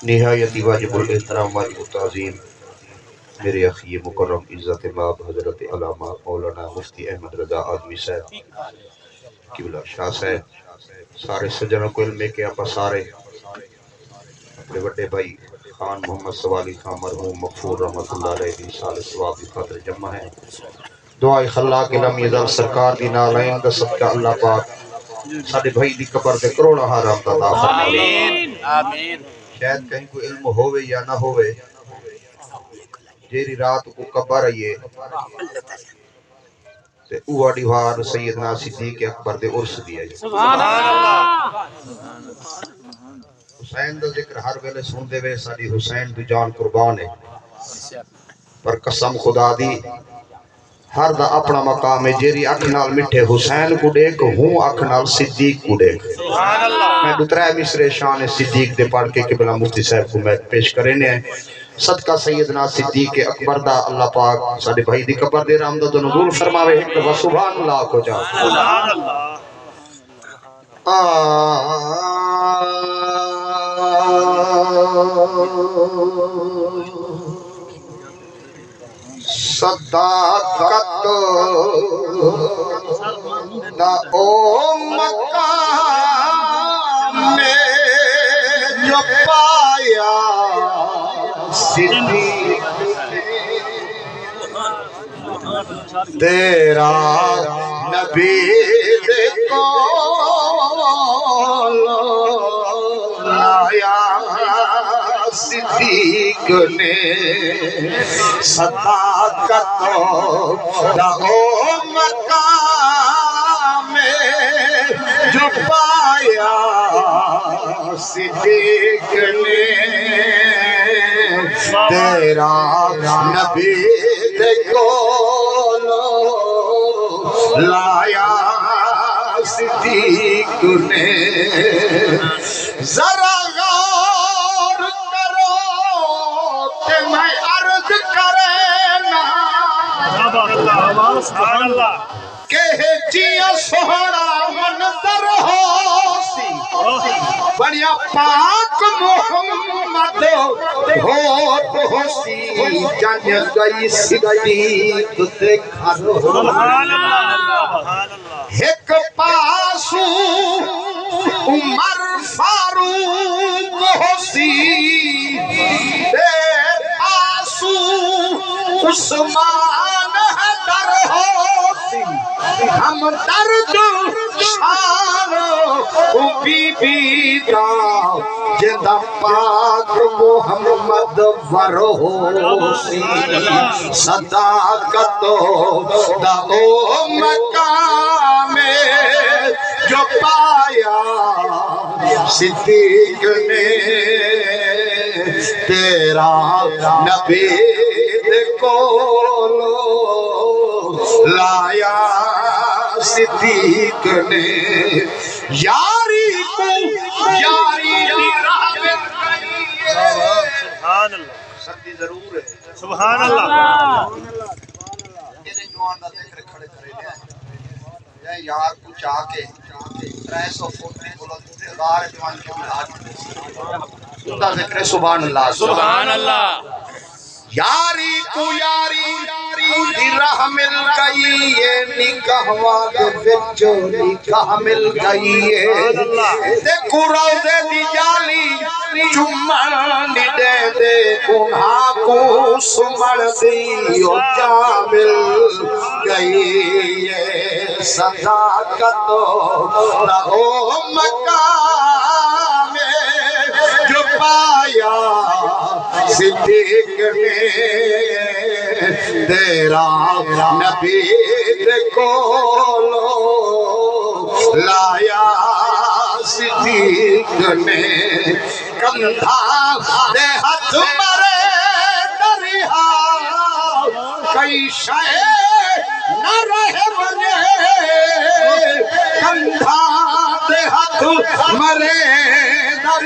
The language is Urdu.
نہایت واجب الاحترام واجب التعظیم میرے اخی مکرم عزت مآب حضرت علامہ مولانا مفتی احمد رضا آدمی صاحب قبلہ شاہ صاحب، سارے سجنوں کو علم ہے کہ آپ سارے اپنے بڑے بھائی خان محمد سوالی خان مرحوم مغفور رحمت اللہ علیہ دی سال ثواب کی خاطر جمع ہے. دعائے خلا کے لم یزل سرکار دی نالین دا صدقہ اللہ پاک سارے بھائی دی قبر دے کروڑا حرام عطا فرمائے. آمین. شاید کہیں کوئی علم ہوئے یا نہ ہوئے، جیری رات کو قبر آئیے تے اوہ دیوار سیدنا صدیق اکبر دے عرص دیا جائے. سبحان اللہ. حسین دا ذکر ہر ویلے سن دے وے، ساری حسین دی جان قربان ہے، پر قسم خدا دی ہر دا اپنا مقام ہے. جیری اکھ نال مٹھے حسین کو دیکھ ہوں اکھ نال صدیق کو دیکھ. میں دوترہ مصرے شان صدیق دے پڑھ کے قبلہ مفتی صاحب کو میں پیش کرنے ہیں. صدقہ سیدنا صدیق اکبر دا اللہ پاک ساڑھے بھائی دی قبر دے رحمت و نزول فرماوے. ایک دفعہ سبحان اللہ کو جا. سبحان اللہ. صداقت دا او مقام میں جو پایا صدیق تیرا نبی کو لایا صدیق نے. صداقت دا او مقام میں جو پایا صدیق نے تیرا نبی کو لایا صدیق نے. ذرا غور کرو کہ میں عرض کرنا کہ جیا سوہرا منظر ہو سی بڑیا پاک محمد ہو سی جن گئی صدیق دے گھر ہو. ایک پاسو عمر فاروق ہو سی بے پاسو عثمان حیدر ہو سی. ہم درد شان بی بی دا جدا پاک محمد ور ہو سی. صداقت دا او مقام جو پایا صدیق نے تیرا نبی کو لایا صدیق نے. یاری کو یاری سبحان اللہ. سردی ضرور ہے. سبحان اللہ. میرے جوان دا ذکر کھڑے کھڑے لیا یار کو چاہ کے 300 فٹ میں بولو دوسرے غار جوان کے ملاد دا ذکر سبحان اللہ. سبحان اللہ. یاری کو یاری دی راہ مل گئی ہے، نکاح والے بچوں نکاح مل گئی ہے. دیکھو روزے دی جالی چمن دے دے انہاں کو سمڑ دی او جا مل گئی ہے. صداقت دا او مقام جو پایا صدیق نے تیرا نبی کو لایا صدیق نے. کندھا دے ہاتھ مرے دریا کئی شے نہ رہ بنے